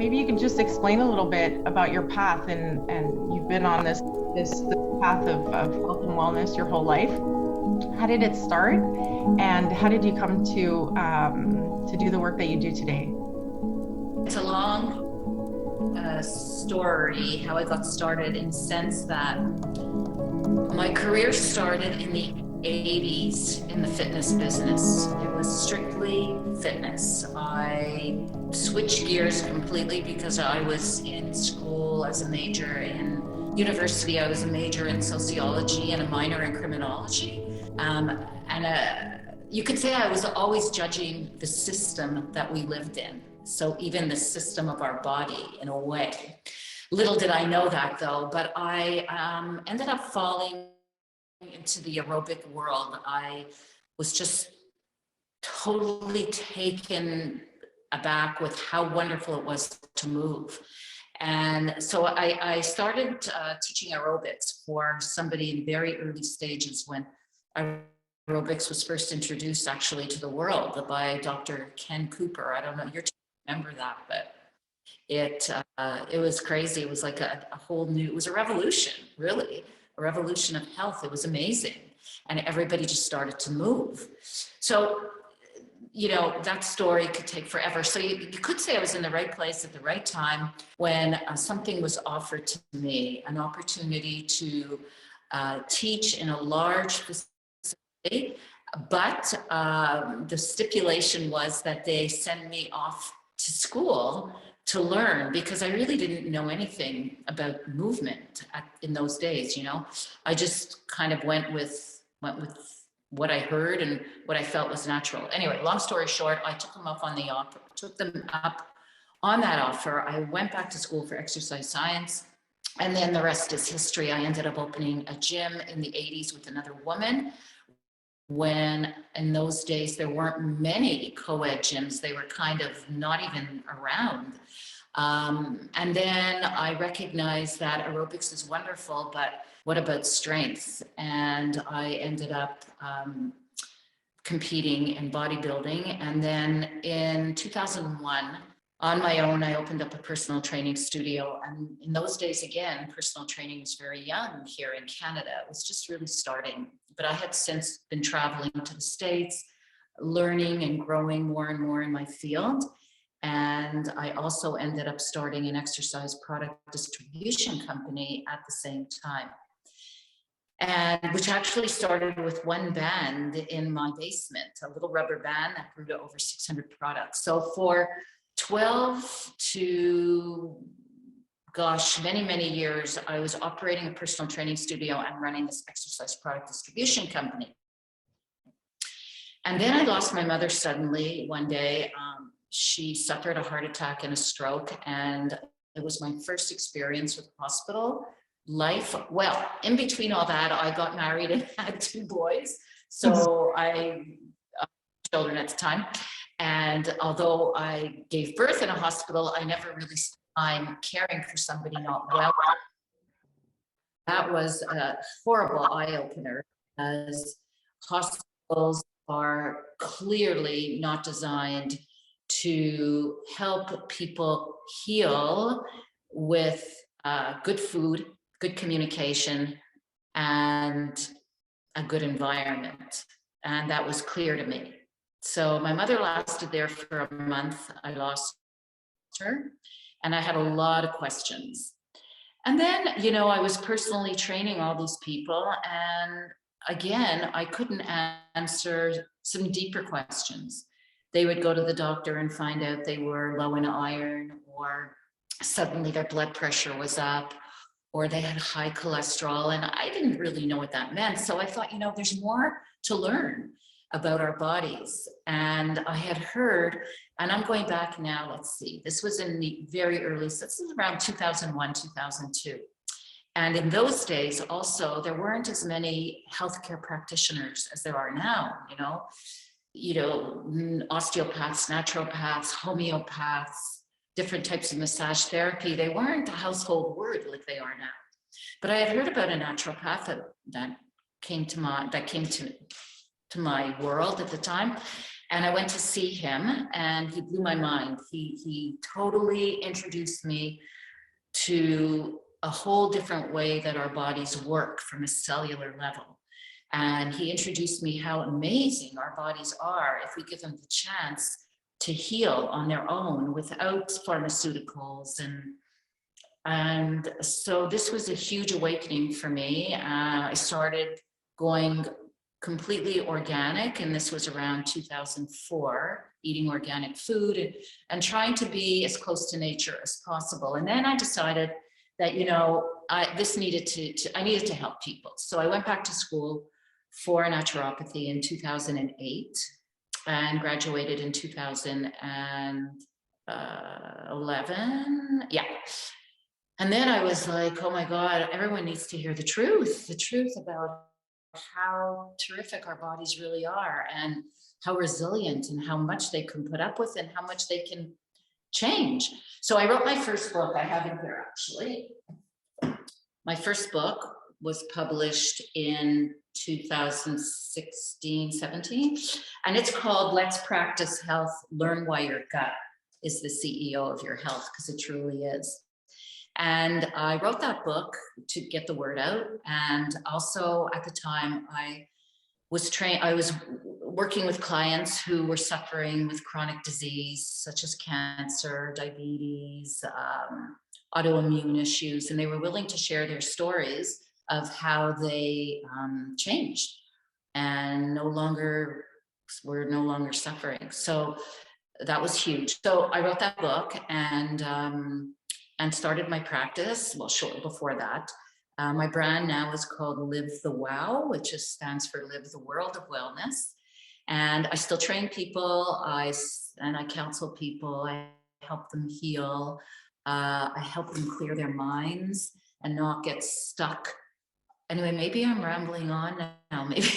maybe you could just explain a little bit about your path, and you've been on this path of health and wellness your whole life. How did it start, and how did you come to do the work that you do today? It's a long story how I got started, in the sense that my career started in the 80s in the fitness business. It was strictly fitness. I switched gears completely because I was in school as a major in university. I was a major in sociology and a minor in criminology. You could say I was always judging the system that we lived in. So even the system of our body, in a way. Little did I know that, though, but I ended up falling into the aerobic world. I was just totally taken aback with how wonderful it was to move. And so I started teaching aerobics for somebody in very early stages, when aerobics was first introduced actually to the world by Dr. Ken Cooper. I don't know, you're remember that, but it was crazy. It was like a whole new, it was a revolution, really, a revolution of health. It was amazing. And everybody just started to move. So, that story could take forever. So you could say I was in the right place at the right time when something was offered to me, an opportunity to teach in a large facility. But the stipulation was that they send me off to school to learn, because I really didn't know anything about movement in those days. I just kind of went with what I heard and what I felt was natural. Anyway, long story short, I took them up on that offer. I went back to school for exercise science, and then the rest is history. I ended up opening a gym in the 80s with another woman, when in those days there weren't many co-ed gyms. They were kind of not even around. And then I recognized that aerobics is wonderful, but what about strength? And I ended up competing in bodybuilding. And then in 2001, on my own, I opened up a personal training studio. And in those days, again, personal training was very young here in Canada. It was just really starting. But I had since been traveling to the States, learning and growing more and more in my field. And I also ended up starting an exercise product distribution company at the same time. And which actually started with one band in my basement, a little rubber band that grew to over 600 products. So for 12 to, many, many years, I was operating a personal training studio and running this exercise product distribution company. And then I lost my mother suddenly one day. She suffered a heart attack and a stroke, and it was my first experience with hospital life. Well, in between all that, I got married and had 2 boys. So children at the time. And although I gave birth in a hospital, I never really spent time caring for somebody not well. That was a horrible eye-opener, as hospitals are clearly not designed to help people heal with good food, good communication, and a good environment. And that was clear to me. So my mother lasted there for a month. I lost her, and I had a lot of questions. And then, I was personally training all these people, and again, I couldn't answer some deeper questions. They would go to the doctor and find out they were low in iron, or suddenly their blood pressure was up, or they had high cholesterol, and I didn't really know what that meant. So I thought, there's more to learn about our bodies. And I had heard, and I'm going back now, let's see, this was in the very early, so this is around 2001, 2002. And in those days also, there weren't as many healthcare practitioners as there are now, osteopaths, naturopaths, homeopaths, different types of massage therapy. They weren't a household word like they are now. But I had heard about a naturopath that came to my world at the time. And I went to see him, and he blew my mind. He totally introduced me to a whole different way that our bodies work from a cellular level. And he introduced me how amazing our bodies are if we give them the chance to heal on their own without pharmaceuticals. And so this was a huge awakening for me. I started going completely organic, and this was around 2004, eating organic food and trying to be as close to nature as possible. And then I decided that, you know, I needed to help people. So I went back to school for naturopathy in 2008 and graduated in 2011. Yeah. And then I was like, oh my God, everyone needs to hear the truth about how terrific our bodies really are, and how resilient, and how much they can put up with, and how much they can change. So I wrote my first book. I have it here, actually. My first book was published in 2016, 17, and it's called Let's Practice Health, Learn Why Your Gut is the CEO of Your Health, because it truly is. And I wrote that book to get the word out. And also at the time I was working with clients who were suffering with chronic disease, such as cancer, diabetes, autoimmune issues. And they were willing to share their stories of how they changed and were no longer suffering. So that was huge. So I wrote that book and started my practice. Well, shortly before that, my brand now is called Live the Wow, which stands for Live the World of Wellness. And I still train people. I counsel people. I help them heal. I help them clear their minds and not get stuck. Anyway, maybe I'm rambling on now. Maybe.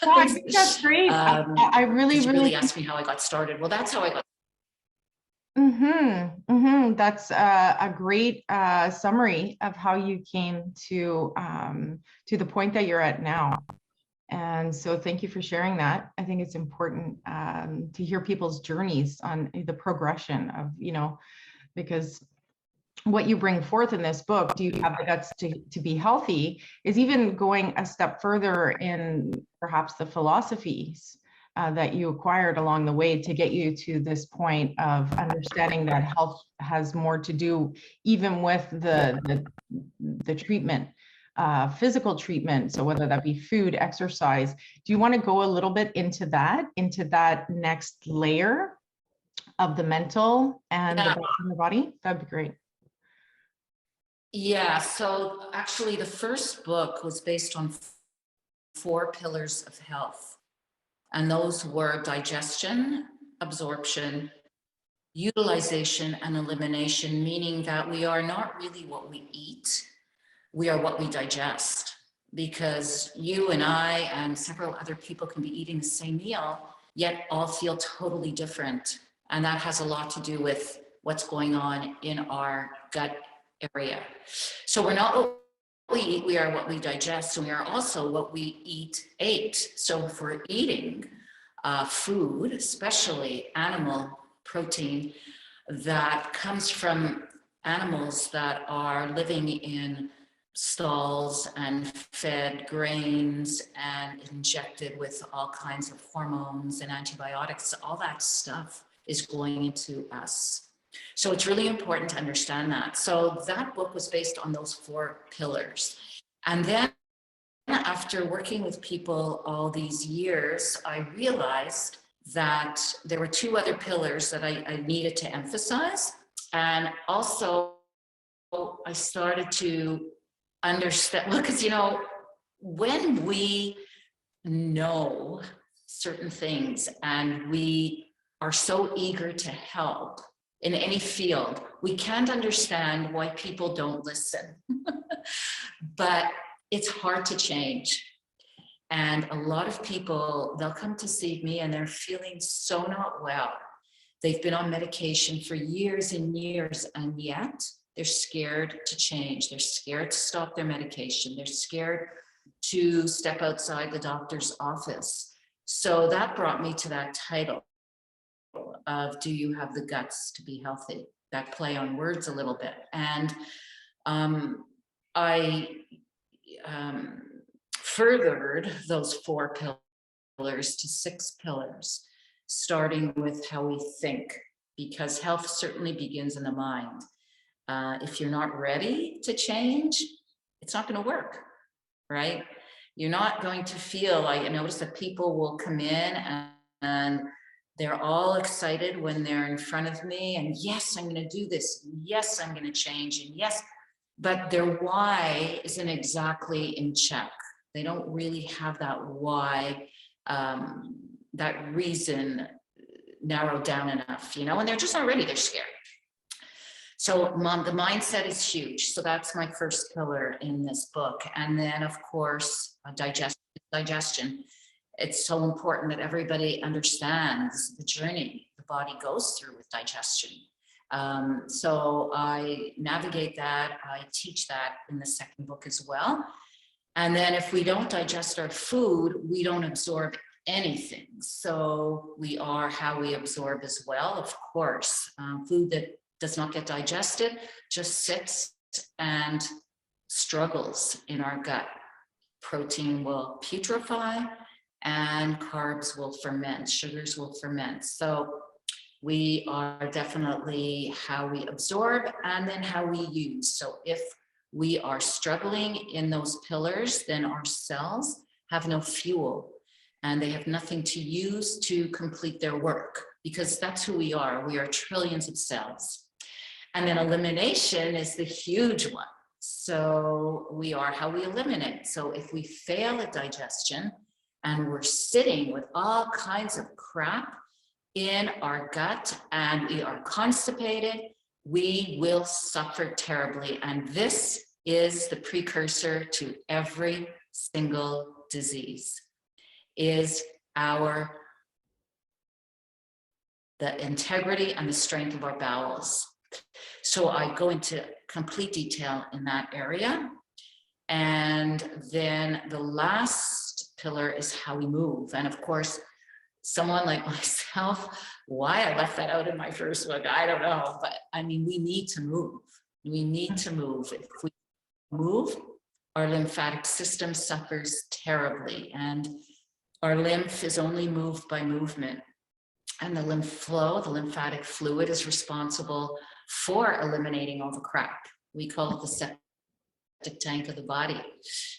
No, I think that's great. I really asked me how I got started. Well, that's how I got. That's a great summary of how you came to the point that you're at now. And so thank you for sharing that. I think it's important to hear people's journeys on the progression of, you know, because what you bring forth in this book, Do You Have the Guts to Be Healthy, is even going a step further in perhaps the philosophies that you acquired along the way to get you to this point of understanding that health has more to do even with the treatment, physical treatment. So whether that be food, exercise. Do you want to go a little bit into that next layer of the mental and the body? That'd be great. Yeah, so actually the first book was based on 4 pillars of health. And those were digestion, absorption, utilization, and elimination, meaning that we are not really what we eat, we are what we digest. Because you and I and several other people can be eating the same meal, yet all feel totally different. And that has a lot to do with what's going on in our gut area. So we're not what we eat, we are what we digest, and we are also what we ate. So if we're eating food, especially animal protein, that comes from animals that are living in stalls and fed grains and injected with all kinds of hormones and antibiotics, all that stuff is going into us. So it's really important to understand that. So that book was based on those 4 pillars. And then after working with people all these years, I realized that there were 2 other pillars that I needed to emphasize. And also I started to understand, well, because, you know, when we know certain things and we are so eager to help in any field, we can't understand why people don't listen. But it's hard to change. And a lot of people, they'll come to see me and they're feeling so not well. They've been on medication for years and years, and yet they're scared to change. They're scared to stop their medication. They're scared to step outside the doctor's office. So that brought me to that title. of do you have the guts to be healthy? That play on words a little bit. And I furthered those 4 pillars to 6 pillars, starting with how we think, because health certainly begins in the mind. If you're not ready to change, it's not going to work, right? You're not going to feel like, I notice that people will come in and they're all excited when they're in front of me, and yes, I'm going to do this. Yes, I'm going to change. And yes, but their why isn't exactly in check. They don't really have that why, that reason narrowed down enough, and they're just not ready. They're scared. So the mindset is huge. So that's my first pillar in this book. And then, of course, digestion. It's so important that everybody understands the journey the body goes through with digestion. So I navigate that. I teach that in the second book as well. And then if we don't digest our food, we don't absorb anything. So we are how we absorb as well, of course. Food that does not get digested just sits and struggles in our gut. Protein will putrefy and carbs will ferment, sugars will ferment. So we are definitely how we absorb and then how we use. So if we are struggling in those pillars, then our cells have no fuel and they have nothing to use to complete their work, because that's who we are. We are trillions of cells. And then elimination is the huge one. So we are how we eliminate. So if we fail at digestion and we're sitting with all kinds of crap in our gut and we are constipated, we will suffer terribly. And this is the precursor to every single disease, is the integrity and the strength of our bowels. So I go into complete detail in that area. And then the last pillar is how we move. And of course, someone like myself, why I left that out in my first book, I don't know. But I mean, we need to move. We need to move. If we move, our lymphatic system suffers terribly. And our lymph is only moved by movement. And the lymph flow, the lymphatic fluid, is responsible for eliminating all the crap. We call it the septic tank of the body.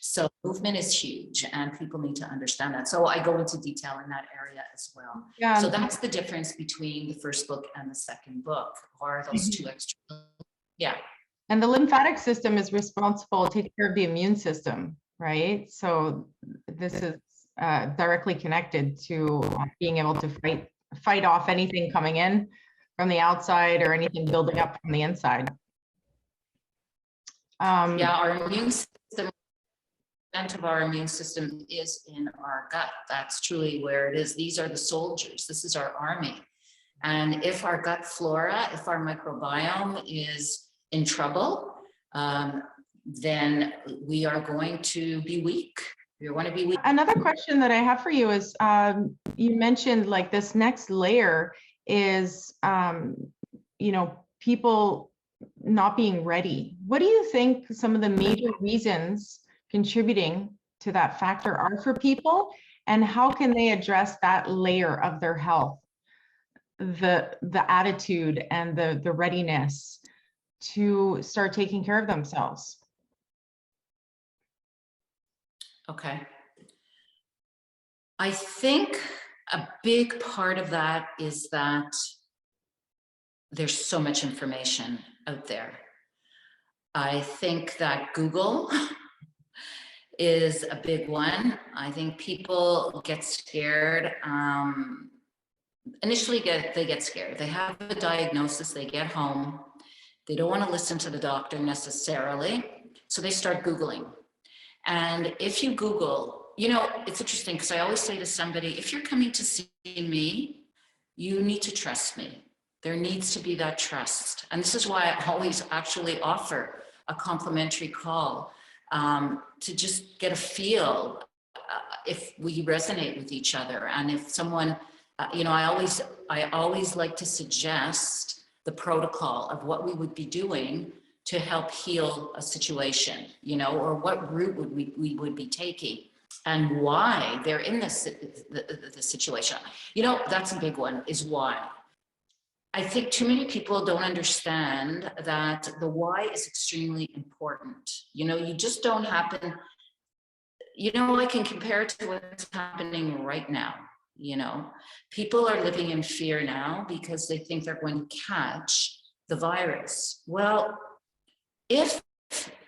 So movement is huge and people need to understand that. So I go into detail in that area as well. Yeah. So that's the difference between the first book and the second book, are those two extra. Yeah. And the lymphatic system is responsible to take care of the immune system, right? So this is directly connected to being able to fight off anything coming in from the outside or anything building up from the inside. Yeah, our immune system, of our immune system is in our gut. That's truly where it is. These are the soldiers. This is our army. And if our gut flora, if our microbiome is in trouble, then we are going to be weak. You're going to be weak. Another question that I have for you is, you mentioned like this next layer is, people not being ready. What do you think some of the major reasons contributing to that factor are for people, and how can they address that layer of their health, the attitude and the readiness to start taking care of themselves? Okay. I think a big part of that is that there's so much information out there. I think that Google is a big one. I think people get scared. Initially, they get scared. They have a diagnosis, they get home. They don't want to listen to the doctor necessarily. So they start Googling. And if you Google, it's interesting because I always say to somebody, if you're coming to see me, you need to trust me. There needs to be that trust. And this is why I always actually offer a complimentary call to just get a feel if we resonate with each other. And if someone I always like to suggest the protocol of what we would be doing to help heal a situation, or what route we would be taking and why they're in this the situation. That's a big one, is why. I think too many people don't understand that the why is extremely important. You just don't happen. I can compare it to what's happening right now. People are living in fear now because they think they're going to catch the virus. Well, if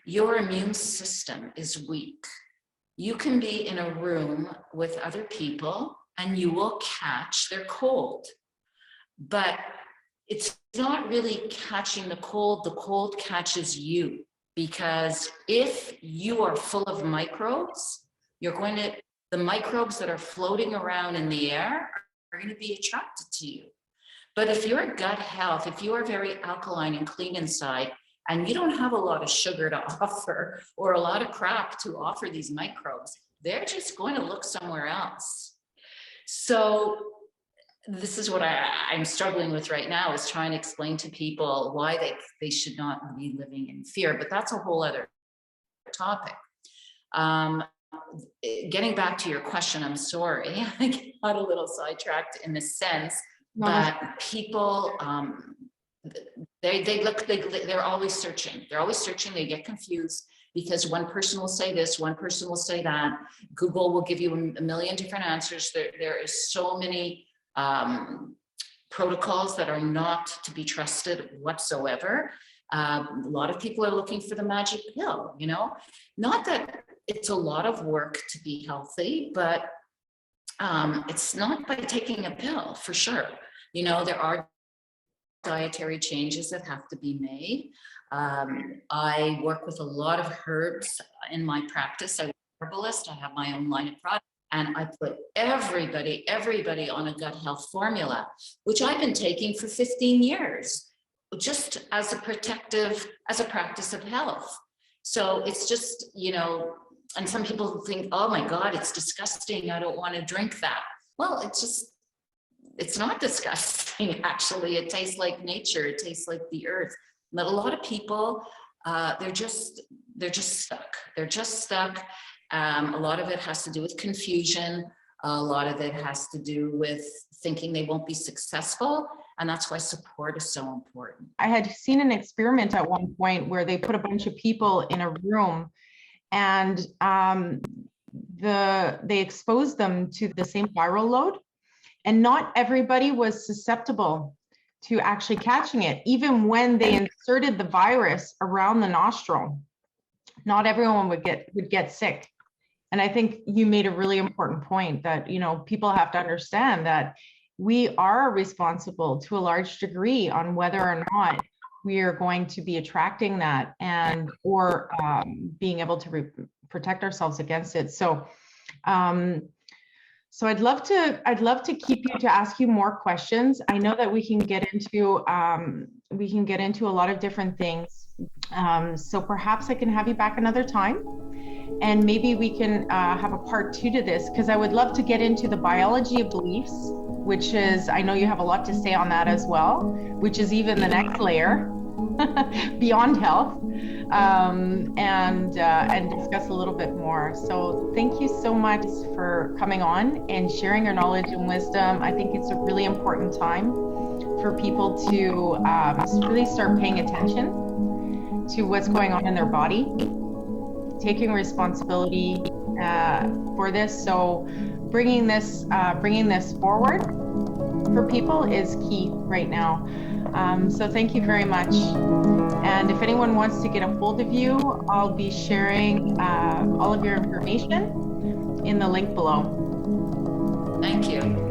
your immune system is weak, you can be in a room with other people and you will catch their cold. But it's not really catching the cold catches you, because if you are full of microbes, the microbes that are floating around in the air are going to be attracted to you. But if your gut health, if you are very alkaline and clean inside, and you don't have a lot of sugar to offer or a lot of crap to offer these microbes, they're just going to look somewhere else. So this is what I'm struggling with right now, is trying to explain to people why they should not be living in fear. But that's a whole other topic. Getting back to your question, I'm sorry, I got a little sidetracked in this sense, but people, they're always searching. They're always searching. They get confused because one person will say this, one person will say that. Google will give you a million different answers. There is so many protocols that are not to be trusted whatsoever. A lot of people are looking for the magic pill, not that it's a lot of work to be healthy, but it's not by taking a pill, for sure. There are dietary changes that have to be made. I work with a lot of herbs in my practice. I'm a herbalist. I have my own line of products, and I put everybody on a gut health formula, which I've been taking for 15 years, just as a practice of health. So it's just, and some people think, oh my God, it's disgusting. I don't want to drink that. Well, it's not disgusting, actually. It tastes like nature. It tastes like the earth. But a lot of people, they're just stuck. They're just stuck. A lot of it has to do with confusion. A lot of it has to do with thinking they won't be successful. And that's why support is so important. I had seen an experiment at one point where they put a bunch of people in a room, and they exposed them to the same viral load, and not everybody was susceptible to actually catching it. Even when they inserted the virus around the nostril, not everyone would get sick. And I think you made a really important point that, people have to understand that we are responsible to a large degree on whether or not we are going to be attracting that or being able to protect ourselves against it. So I'd love to keep you to ask you more questions. I know that we can get into a lot of different things. So perhaps I can have you back another time, and maybe we can have a part 2 to this, because I would love to get into the biology of beliefs, which is, I know you have a lot to say on that as well, which is even the next layer beyond health, and discuss a little bit more. So thank you so much for coming on and sharing your knowledge and wisdom. I think it's a really important time for people to really start paying attention to what's going on in their body, taking responsibility for this. So bringing this forward for people is key right now. So thank you very much. And if anyone wants to get a hold of you, I'll be sharing all of your information in the link below. Thank you.